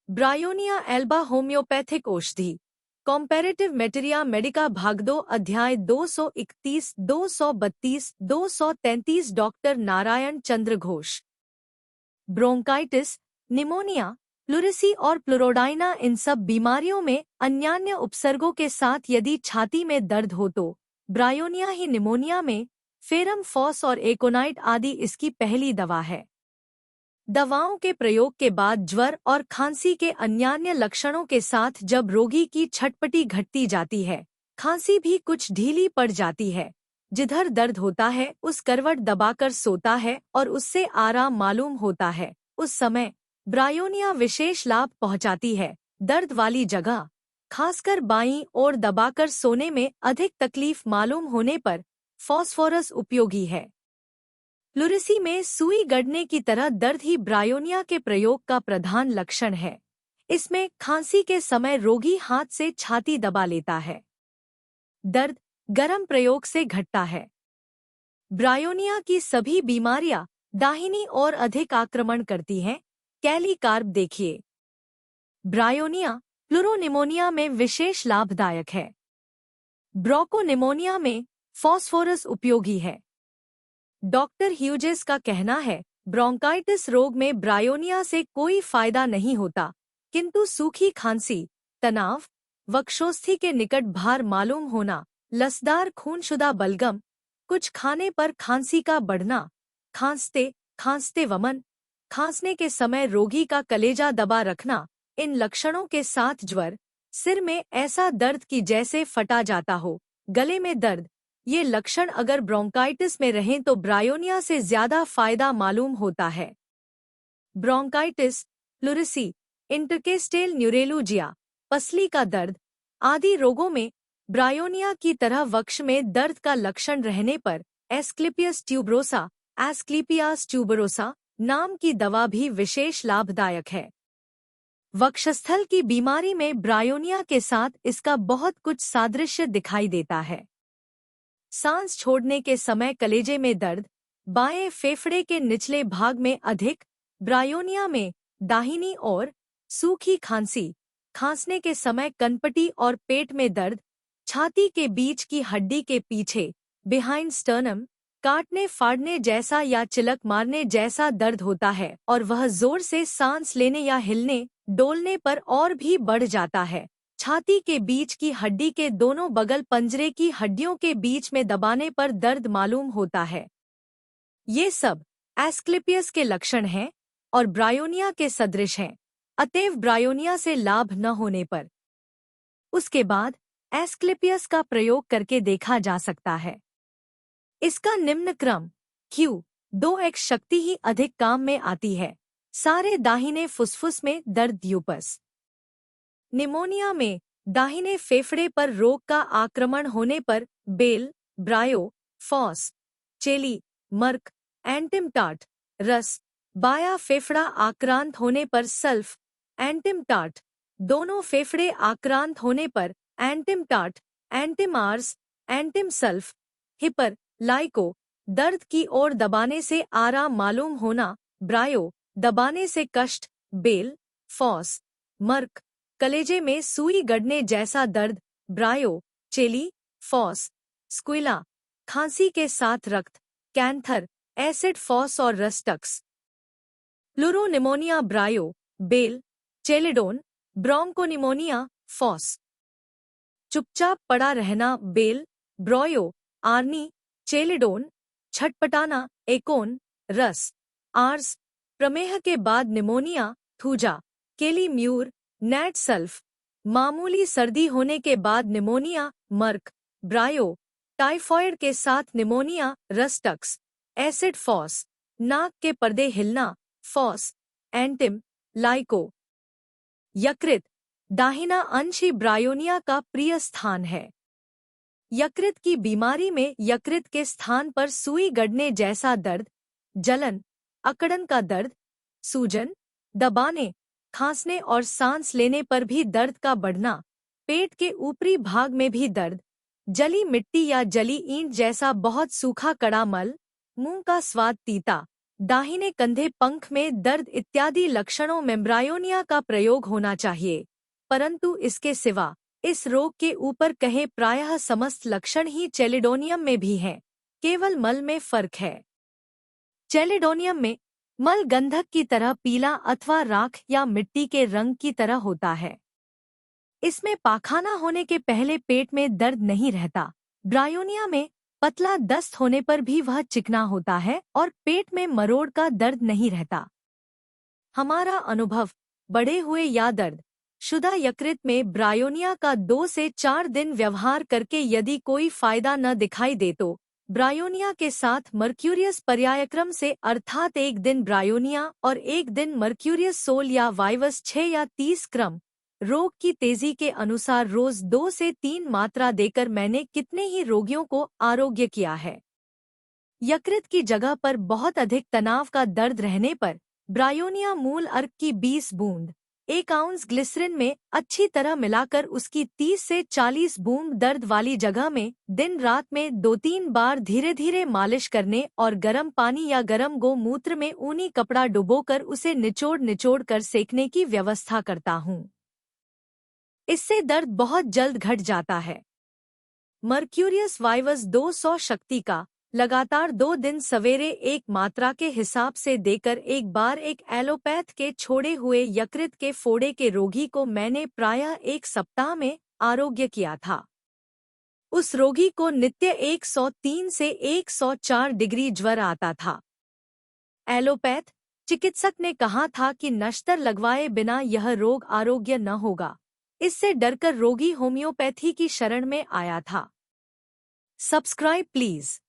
Bryonia Elba homeopathic औषधि। कॉम्पैरेटिव मेटेरिया Medica भाग 2 अध्याय 231, 232, 233 डॉक्टर नारायण चंद्र घोष। ब्रोंकाइटिस, निमोनिया, प्लुरेसी और प्लुरोडाइना इन सब बीमारियों में अन्यान्य उपसर्गों के साथ यदि छाती में दर्द हो तो ब्रायोनिया ही निमोनिया में फेरम फॉस और एकोनाइट आदि इसकी पहली दवा है। दवाओं के प्रयोग के बाद ज्वर और खांसी के अन्यान्य लक्षणों के साथ जब रोगी की छटपटी घटती जाती है, खांसी भी कुछ ढीली पड़ जाती है, जिधर दर्द होता है उस करवट दबाकर सोता है और उससे आराम मालूम होता है, उस समय ब्रायोनिया विशेष लाभ पहुंचाती है। दर्द वाली जगह, खासकर बाईं ओर दबाकर सोने में अधिक तकलीफ मालूम होने पर फॉस्फोरस उपयोगी है। प्लुरेसी में सुई गड़ने की तरह दर्द ही ब्रायोनिया के प्रयोग का प्रधान लक्षण है। इसमें खांसी के समय रोगी हाथ से छाती दबा लेता है। दर्द गरम प्रयोग से घटता है। ब्रायोनिया की सभी बीमारियां दाहिनी ओर अधिक आक्रमण करती हैं। कैली कार्ब देखिए। ब्रायोनिया प्लुरोनिमोनिया में विशेष लाभदायक है। ब्रोंकोनिमोनिया में फॉस्फोरस उपयोगी है। डॉक्टर ह्यूजेस का कहना है, ब्रोंकाइटिस रोग में ब्रायोनिया से कोई फायदा नहीं होता, किंतु सूखी खांसी, तनाव, वक्षोस्थि के निकट भार मालूम होना, लसदार खूनशुदा बलगम, कुछ खाने पर खांसी का बढ़ना, खांसते खांसते वमन, खांसने के समय रोगी का कलेजा दबा रखना, इन लक्षणों के साथ ज्वर, सिर में ऐसा दर्द कि जैसे फटा जाता हो, गले में दर्द, ये लक्षण अगर ब्रोंकाइटिस में रहें तो ब्रायोनिया से ज्यादा फायदा मालूम होता है। ब्रोंकाइटिस, प्लुरेसी, इंटरकेस्टेल न्यूरेलूजिया, पसली का दर्द आदि रोगों में ब्रायोनिया की तरह वक्ष में दर्द का लक्षण रहने पर एस्क्लेपियस ट्यूबरोसा नाम की दवा भी विशेष लाभदायक है। वक्षस्थल की बीमारी में ब्रायोनिया के साथ इसका बहुत कुछ सादृश्य दिखाई देता है। सांस छोड़ने के समय कलेजे में दर्द, बाएं फेफड़े के निचले भाग में अधिक, ब्रायोनिया में दाहिनी ओर, सूखी खांसी, खांसने के समय कनपटी और पेट में दर्द, छाती के बीच की हड्डी के पीछे, बिहाइंड स्टर्नम, काटने फाड़ने जैसा या चिलक मारने जैसा दर्द होता है और वह जोर से सांस लेने या हिलने डोलने पर और भी बढ़ जाता है। छाती के बीच की हड्डी के दोनों बगल पंजरे की हड्डियों के बीच में दबाने पर दर्द मालूम होता है। ये सब एस्क्लेपियस के लक्षण हैं और ब्रायोनिया के सदृश हैं, अतएव ब्रायोनिया से लाभ न होने पर उसके बाद एस्क्लेपियस का प्रयोग करके देखा जा सकता है। इसका निम्न क्रम Q2X शक्ति ही अधिक काम में आती है। सारे दाहिने फुसफुस में दर्द यूपस। निमोनिया में दाहिने फेफड़े पर रोग का आक्रमण होने पर बेल, ब्रायो, फॉस, चेली, मर्क, एंटिमटाट, रस, बाया फेफड़ा आक्रांत होने पर सल्फ, एंटिमटाट, दोनों फेफड़े आक्रांत होने पर एंटिमटाट, एंटिमार्स, एंटिमसल्फ, हिपर, लाइको, दर्द की ओर दबाने से आराम मालूम होना, ब्रायो, दबाने से कष्ट, बेल, फॉस, मर्क, कलेजे में सुई गड़ने जैसा दर्द, ब्रायो, चेली, फॉस, स्क्विला, खांसी के साथ रक्त, कैंथर, एसिड फॉस और रस्टक्स। प्लुरोनिमोनिया ब्रायो, bell, चेलिडोन, ब्रोंकोनिमोनिया, FOSS. चुपचाप पड़ा रहना, बेल, ब्रोयो, आर्नी, चेलिडोन, छटपटाना, एकोन, रस, आर्स, प्रमेह के बाद निमोनिया, थूजा, केली म्यूर, नैट सल्फ, मामूली सर्दी होने के बाद निमोनिया, मर्क, ब्रायो, टाइफॉइड के साथ निमोनिया, रस्टक्स, एसिड फॉस, नाक के पर्दे हिलना, फॉस, एंटिम, लाइको। यकृत, दाहिना अंश ही ब्रायोनिया का प्रिय स्थान है। यकृत की बीमारी में यकृत के स्थान पर सुई गड़ने जैसा दर्द, जलन, अकड़न का दर्द, सूजन, दबाने, खांसने और सांस लेने पर भी दर्द का बढ़ना, पेट के ऊपरी भाग में भी दर्द, जली मिट्टी या जली ईंट जैसा बहुत सूखा कड़ा मल, मुंह का स्वाद तीता, दाहिने कंधे, पंख में दर्द इत्यादि लक्षणों में ब्रायोनिया का प्रयोग होना चाहिए, परंतु इसके सिवा इस रोग के ऊपर कहे प्रायः समस्त लक्षण ही चेलिडोनियम में भी हैं, केवल मल में फर्क है। चेलिडोनियम में मल गंधक की तरह पीला अथवा राख या मिट्टी के रंग की तरह होता है। इसमें पाखाना होने के पहले पेट में दर्द नहीं रहता। ब्रायोनिया में पतला दस्त होने पर भी वह चिकना होता है और पेट में मरोड़ का दर्द नहीं रहता। हमारा अनुभव, बढ़े हुए या दर्द शुदा यकृत में ब्रायोनिया का 2 से 4 दिन व्यवहार करके यदि कोई फायदा न दिखाई दे तो ब्रायोनिया के साथ मर्क्यूरियस पर्यायक्रम से, अर्थात 1 दिन ब्रायोनिया और 1 दिन मर्क्यूरियस सोल या वाइवस 6 या 30 क्रम, रोग की तेजी के अनुसार रोज 2 से 3 मात्रा देकर मैंने कितने ही रोगियों को आरोग्य किया है। यकृत की जगह पर बहुत अधिक तनाव का दर्द रहने पर ब्रायोनिया मूल अर्क की 20 बूंद 1 आउंस ग्लिसरीन में अच्छी तरह मिलाकर उसकी 30 से 40 बूंद दर्द वाली जगह में दिन रात में 2-3 बार धीरे धीरे मालिश करने और गर्म पानी या गर्म गोमूत्र में ऊनी कपड़ा डुबोकर उसे निचोड़ निचोड़ कर सेकने की व्यवस्था करता हूँ। इससे दर्द बहुत जल्द घट जाता है। मर्क्यूरियस वाइवस 200 शक्ति का लगातार 2 दिन सवेरे 1 मात्रा के हिसाब से देकर एक बार एक एलोपैथ के छोड़े हुए यकृत के फोड़े के रोगी को मैंने प्रायः 1 सप्ताह में आरोग्य किया था। उस रोगी को नित्य 103 से 104 डिग्री ज्वर आता था। एलोपैथ चिकित्सक ने कहा था कि नश्तर लगवाए बिना यह रोग आरोग्य न होगा। इससे डरकर रोगी होम्योपैथी की शरण में आया था। Subscribe please.